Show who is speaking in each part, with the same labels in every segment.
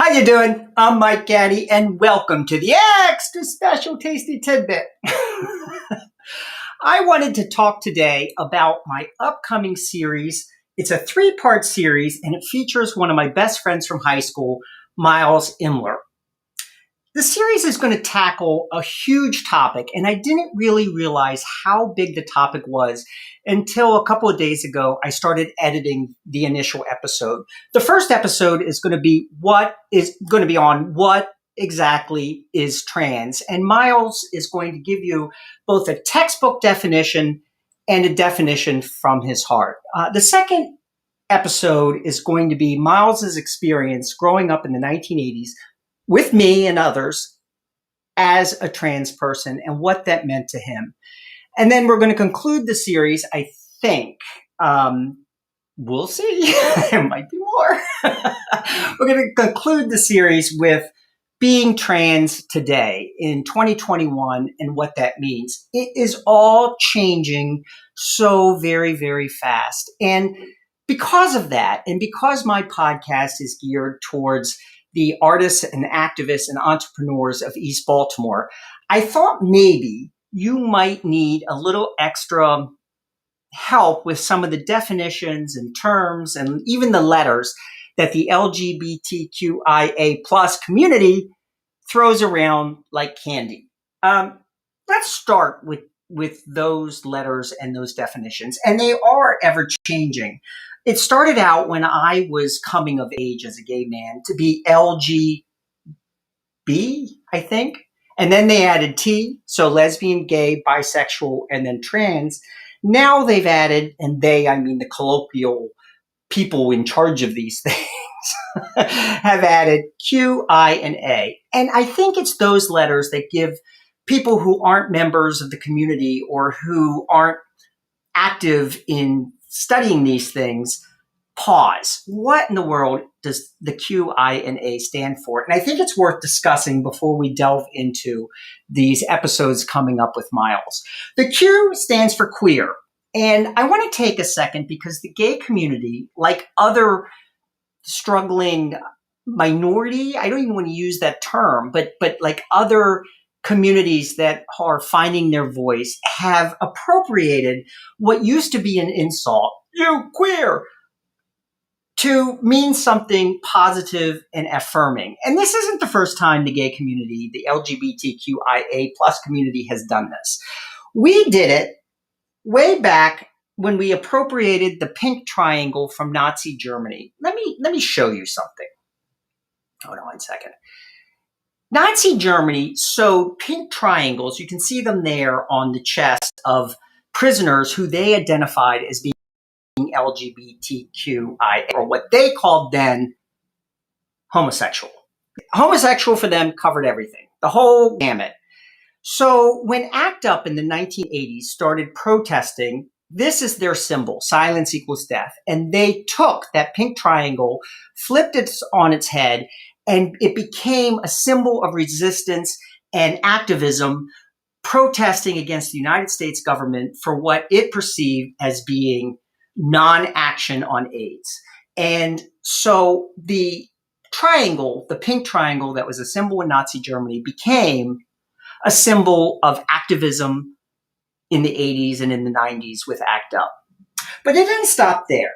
Speaker 1: How you doing? I'm Mike Gaddy, and welcome to the Extra Special Tasty Tidbit. I wanted to talk today about my upcoming series. It's a 3-part series, and it features one of my best friends from high school, Miles Immler. The series is going to tackle a huge topic, and I didn't really realize how big the topic was until a couple of days ago. I started editing the initial episode. The first episode is going to be what exactly is trans, and Miles is going to give you both a textbook definition and a definition from his heart. The second episode is going to be Miles's experience growing up in the 1980s with me and others as a trans person and what that meant to him. And then we're going to conclude the series, I think. We'll see. There might be more. We're going to conclude the series with being trans today in 2021 and what that means. It is all changing so very, very fast. And because of that, and because my podcast is geared towards the artists and activists and entrepreneurs of East Baltimore, I thought maybe you might need a little extra help with some of the definitions and terms and even the letters that the LGBTQIA plus community throws around like candy. Let's start with those letters and those definitions, and they are ever changing. It started out when I was coming of age as a gay man to be LGB, I think. And then they added T, so lesbian, gay, bisexual, and then trans. Now they've added, and they, I mean the colloquial people in charge of these things, have added Q, I, and A. And I think it's those letters that give people who aren't members of the community or who aren't active in studying these things pause. What in the world does the Q, I, and A stand for? And I think it's worth discussing before we delve into these episodes coming up with Miles. The Q stands for queer. And I want to take a second because the gay community, like other struggling minority, I don't even want to use that term, but like other communities that are finding their voice, have appropriated what used to be an insult, you queer, to mean something positive and affirming. And this isn't the first time the gay community, the LGBTQIA plus community, has done this. We did it way back when we appropriated the pink triangle from Nazi Germany. Let me show you something. Hold on one second. Nazi Germany sewed pink triangles, you can see them there on the chest of prisoners who they identified as being LGBTQIA, or what they called then homosexual. Homosexual for them covered everything, the whole gamut. So when ACT UP in the 1980s started protesting, this is their symbol, silence equals death. And they took that pink triangle, flipped it on its head, and it became a symbol of resistance and activism, protesting against the United States government for what it perceived as being non-action on AIDS. And so the triangle, the pink triangle that was a symbol in Nazi Germany, became a symbol of activism in the 80s and in the 90s with ACT UP. But it didn't stop there.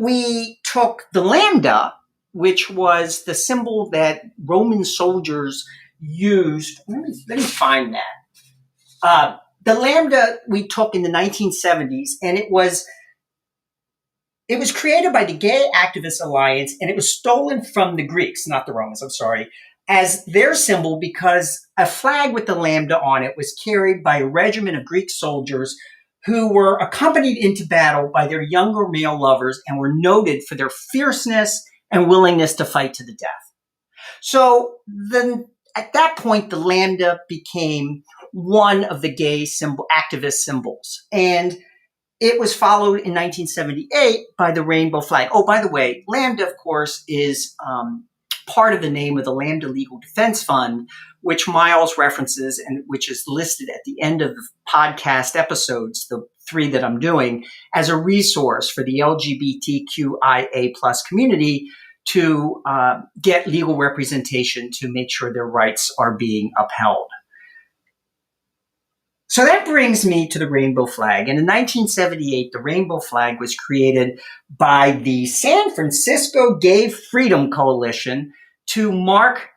Speaker 1: We took the lambda, which was the symbol that Roman soldiers used. Let me find that. The lambda we took in the 1970s, and it was created by the Gay Activist Alliance, and it was stolen from the Greeks, not the Romans, I'm sorry, as their symbol because a flag with the lambda on it was carried by a regiment of Greek soldiers who were accompanied into battle by their younger male lovers and were noted for their fierceness and willingness to fight to the death. So then at that point, the lambda became one of the gay activist symbols. And it was followed in 1978 by the rainbow flag. Oh, by the way, lambda, of course, is part of the name of the Lambda Legal Defense Fund, which Miles references and which is listed at the end of the podcast episodes, the 3 that I'm doing, as a resource for the LGBTQIA plus community to get legal representation to make sure their rights are being upheld. So that brings me to the rainbow flag. And in 1978, the rainbow flag was created by the San Francisco Gay Freedom Coalition to mark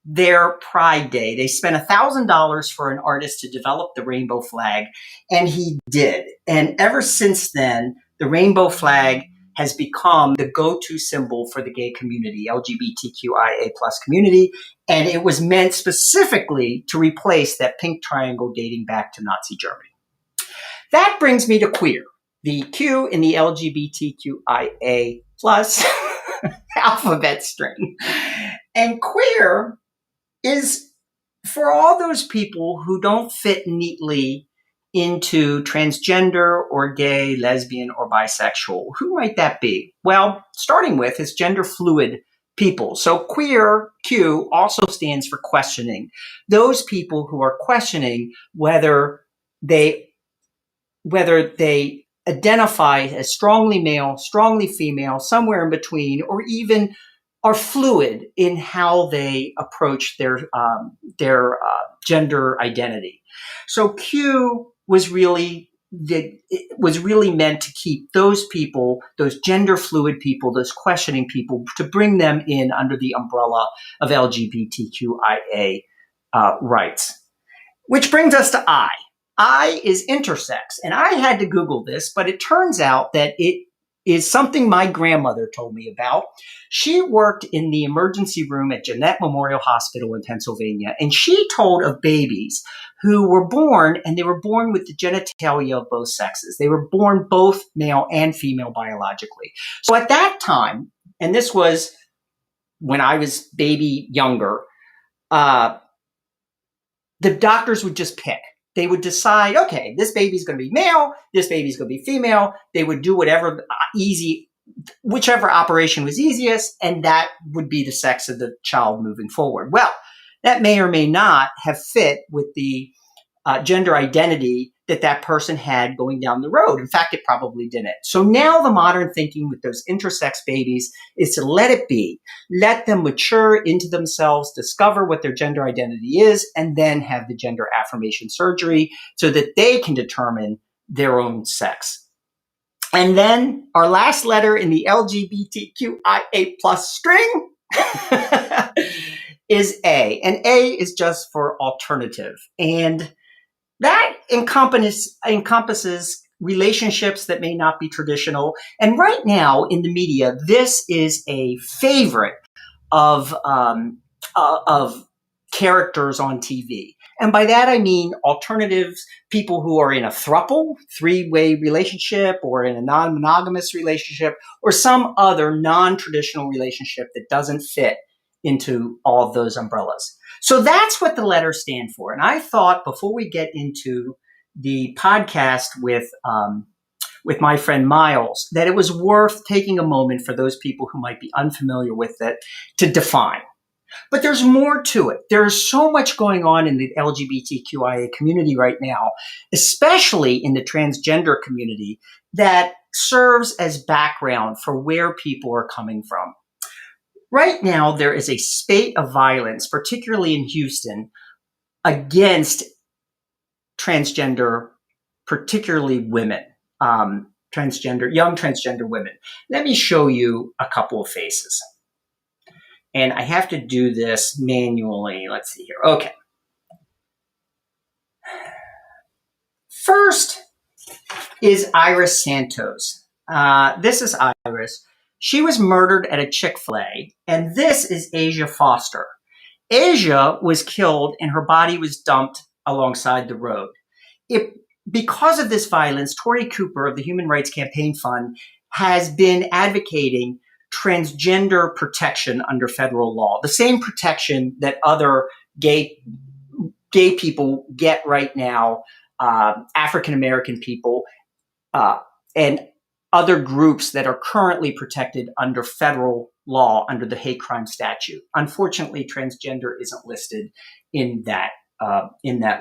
Speaker 1: their Pride Day. They spent $1,000 for an artist to develop the rainbow flag, and he did. And ever since then, the rainbow flag has become the go-to symbol for the gay community, LGBTQIA plus community, and it was meant specifically to replace that pink triangle dating back to Nazi Germany. That brings me to queer, the Q in the LGBTQIA plus alphabet string. And queer is for all those people who don't fit neatly into transgender or gay, lesbian, or bisexual. Who might that be? Well, starting with is gender fluid people. So queer, Q, also stands for questioning. Those people who are questioning whether they identify as strongly male, strongly female, somewhere in between, or even are fluid in how they approach their gender identity. So Q was really meant to keep those people, those gender fluid people, those questioning people, to bring them in under the umbrella of LGBTQIA rights. Which brings us to I. I is intersex, and I had to Google this, but it turns out that it is something my grandmother told me about. She worked in the emergency room at Jeannette Memorial Hospital in Pennsylvania, and she told of babies who were born, and they were born with the genitalia of both sexes. They were born both male and female biologically. So at that time, and this was when I was baby younger, the doctors would just pick. They would decide, okay, this baby's going to be male, this baby's going to be female. They would do whichever operation was easiest, and that would be the sex of the child moving forward. Well, that may or may not have fit with the gender identity that person had going down the road. In fact, it probably didn't. So now the modern thinking with those intersex babies is to let it be, let them mature into themselves, discover what their gender identity is, and then have the gender affirmation surgery so that they can determine their own sex. And then our last letter in the LGBTQIA plus string is A. And A is just for alternative. And that encompasses relationships that may not be traditional. And right now in the media, this is a favorite of characters on TV. And by that, I mean alternatives, people who are in a throuple, three-way relationship, or in a non-monogamous relationship, or some other non-traditional relationship that doesn't fit into all of those umbrellas. So that's what the letters stand for. And I thought before we get into the podcast with my friend Miles, that it was worth taking a moment for those people who might be unfamiliar with it to define. But there's more to it. There's so much going on in the LGBTQIA community right now, especially in the transgender community, that serves as background for where people are coming from. Right now, there is a spate of violence, particularly in Houston, against transgender, particularly women, young transgender women. Let me show you a couple of faces. And I have to do this manually. Let's see here. Okay. First is Iris Santos. This is Iris. She was murdered at a Chick-fil-A, and this is Asia Foster. Asia was killed, and her body was dumped alongside the road. Because of this violence, Tori Cooper of the Human Rights Campaign Fund has been advocating transgender protection under federal law, the same protection that other gay people get right now, African American people, and other groups that are currently protected under federal law under the hate crime statute. Unfortunately, transgender isn't listed in that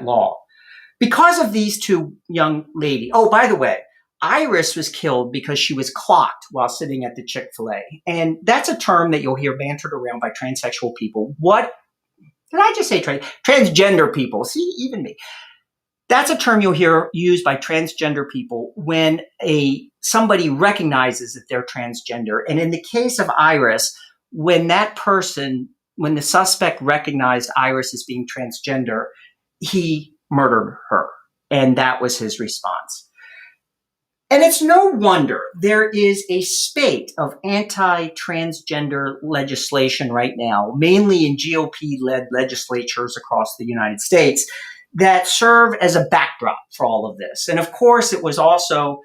Speaker 1: law. Because of these two young ladies, oh, by the way, Iris was killed because she was clocked while sitting at the Chick-fil-A. And that's a term that you'll hear bantered around by transsexual people. What did I just say? Transgender people. See, even me. That's a term you'll hear used by transgender people when somebody recognizes that they're transgender. And in the case of Iris, when the suspect recognized Iris as being transgender, he murdered her. And that was his response. And it's no wonder there is a spate of anti-transgender legislation right now, mainly in GOP-led legislatures across the United States, that serve as a backdrop for all of this. And of course, it was also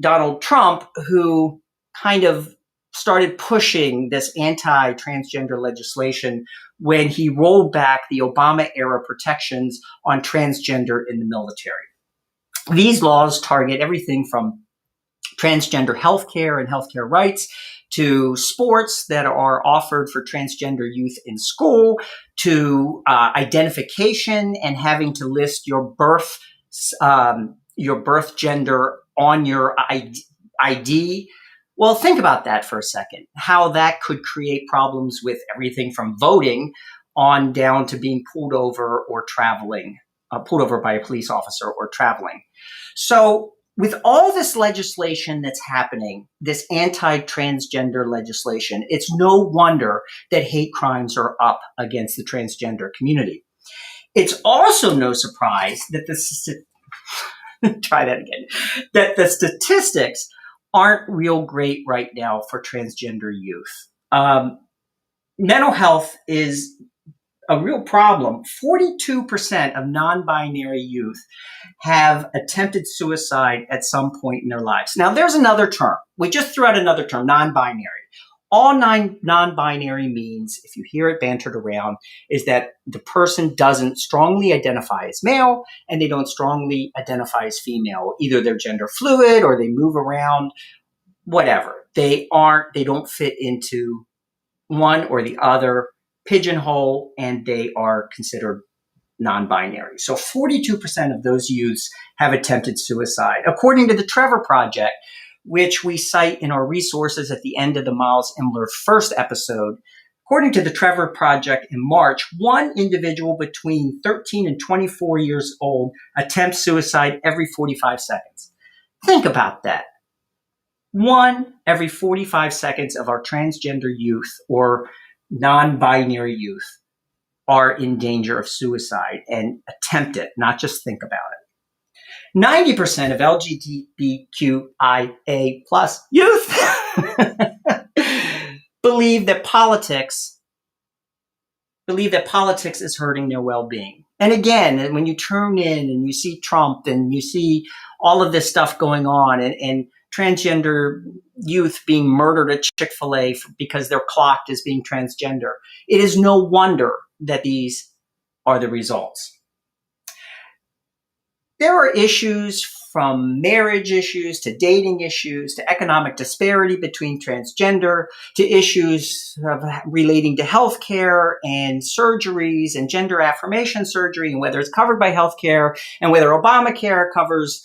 Speaker 1: Donald Trump who kind of started pushing this anti-transgender legislation when he rolled back the Obama-era protections on transgender in the military. These laws target everything from transgender healthcare and healthcare rights to sports that are offered for transgender youth in school, to identification and having to list your birth gender on your ID. Well, think about that for a second, how that could create problems with everything from voting on down to being pulled over or traveling, pulled over by a police officer or traveling. So with all this legislation that's happening, this anti-transgender legislation, it's no wonder that hate crimes are up against the transgender community. It's also no surprise that that the statistics aren't real great right now for transgender youth. Mental health is a real problem. 42% of non-binary youth have attempted suicide at some point in their lives. Now, there's another term. We just threw out another term, non-binary. All non-binary means, if you hear it bantered around, is that the person doesn't strongly identify as male and they don't strongly identify as female. Either they're gender fluid or they move around, whatever. They don't fit into one or the other pigeonhole, and they are considered non-binary. So 42% of those youths have attempted suicide. According to the Trevor Project, which we cite in our resources at the end of the Miles Immler first episode, according to the Trevor Project in March, one individual between 13 and 24 years old attempts suicide every 45 seconds. Think about that. One every 45 seconds of our transgender youth or non-binary youth are in danger of suicide and attempt it, not just think about it. 90% of LGBTQIA plus youth believe that politics is hurting their well-being. And again, when you tune in and you see Trump and you see all of this stuff going on and transgender youth being murdered at Chick-fil-A because they're clocked as being transgender, it is no wonder that these are the results. There are issues from marriage issues to dating issues to economic disparity between transgender to issues relating to healthcare and surgeries and gender affirmation surgery and whether it's covered by healthcare and whether Obamacare covers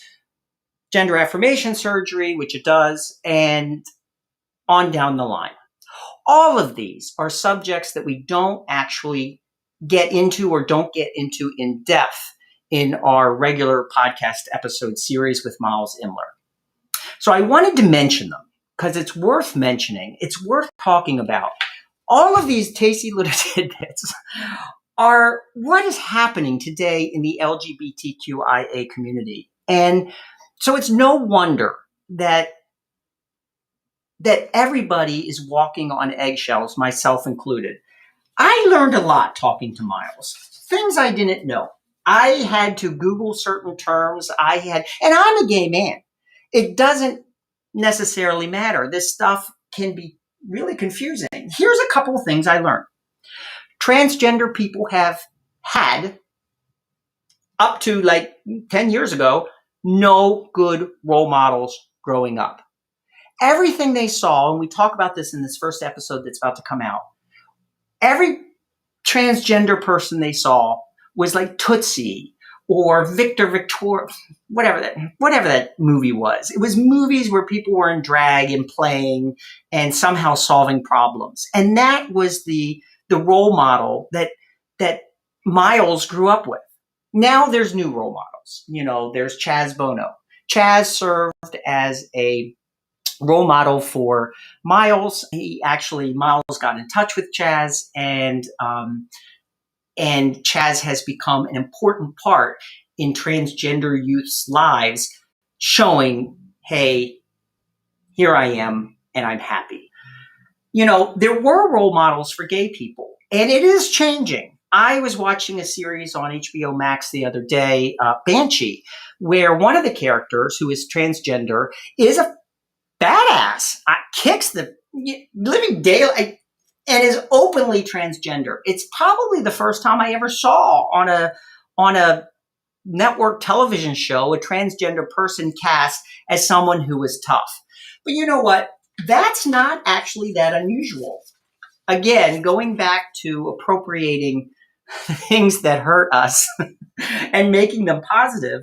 Speaker 1: gender affirmation surgery, which it does, and on down the line. All of these are subjects that we don't actually get into or don't get into in depth in our regular podcast episode series with Miles Immler. So I wanted to mention them because it's worth mentioning. It's worth talking about. All of these tasty little tidbits are what is happening today in the LGBTQIA community. And so it's no wonder that everybody is walking on eggshells, myself included. I learned a lot talking to Miles, things I didn't know. I had to Google certain terms. And I'm a gay man. It doesn't necessarily matter. This stuff can be really confusing. Here's a couple of things I learned. Transgender people have had, up to like 10 years ago, no good role models growing up. Everything they saw, and we talk about this in this first episode that's about to come out, every transgender person they saw was like Tootsie or Victor, whatever that movie was. It was movies where people were in drag and playing and somehow solving problems. And that was the role model that Miles grew up with. Now there's new role models. There's Chaz Bono. Chaz served as a role model for Miles. Miles got in touch with Chaz, and Chaz has become an important part in transgender youth's lives, showing, hey, here I am, and I'm happy. There were role models for gay people, and it is changing. I was watching a series on HBO Max the other day, Banshee, where one of the characters, who is transgender, is a badass, kicks the living daylight, and is openly transgender. It's probably the first time I ever saw on a network television show a transgender person cast as someone who was tough. But you know what? That's not actually that unusual. Again, going back to appropriating things that hurt us and making them positive,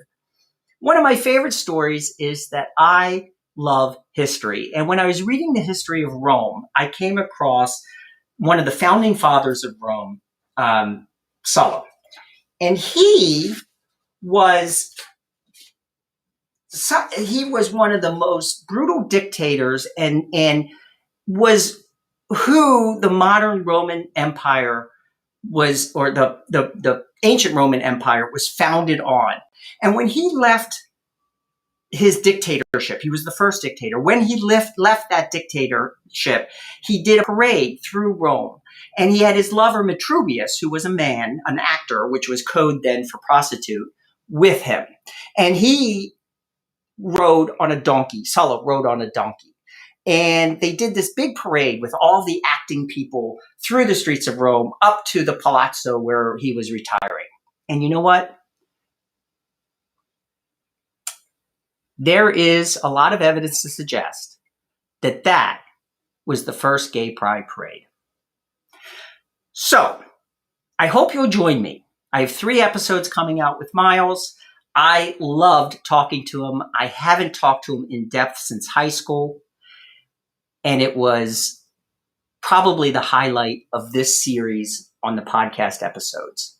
Speaker 1: one of my favorite stories is that I love history. And when I was reading the history of Rome, I came across one of the founding fathers of Rome, Sulla. And he was one of the most brutal dictators and was who the modern Roman Empire was, or the ancient Roman Empire was founded on. And when he left his dictatorship, he was the first dictator. When he left that dictatorship, he did a parade through Rome. And he had his lover Vitruvius, who was a man, an actor, which was code then for prostitute, with him. And he rode on a donkey. Sulla rode on a donkey. And they did this big parade with all the acting people through the streets of Rome up to the palazzo where he was retiring. And you know what? There is a lot of evidence to suggest that was the first gay pride parade. So, I hope you'll join me. I have 3 episodes coming out with Miles. I loved talking to him. I haven't talked to him in depth since high school. And it was probably the highlight of this series on the podcast episodes.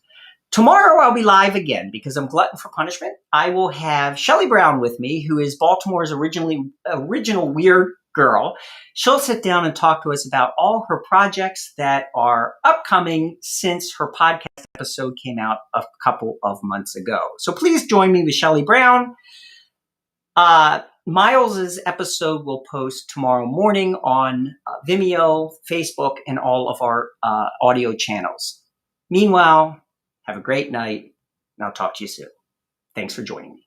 Speaker 1: Tomorrow I'll be live again because I'm glutton for punishment. I will have Shelley Brown with me, who is Baltimore's original weird girl. She'll sit down and talk to us about all her projects that are upcoming since her podcast episode came out a couple of months ago. So please join me with Shelley Brown. Miles's episode will post tomorrow morning on Vimeo, Facebook, and all of our audio channels. Meanwhile, have a great night, and I'll talk to you soon. Thanks for joining me.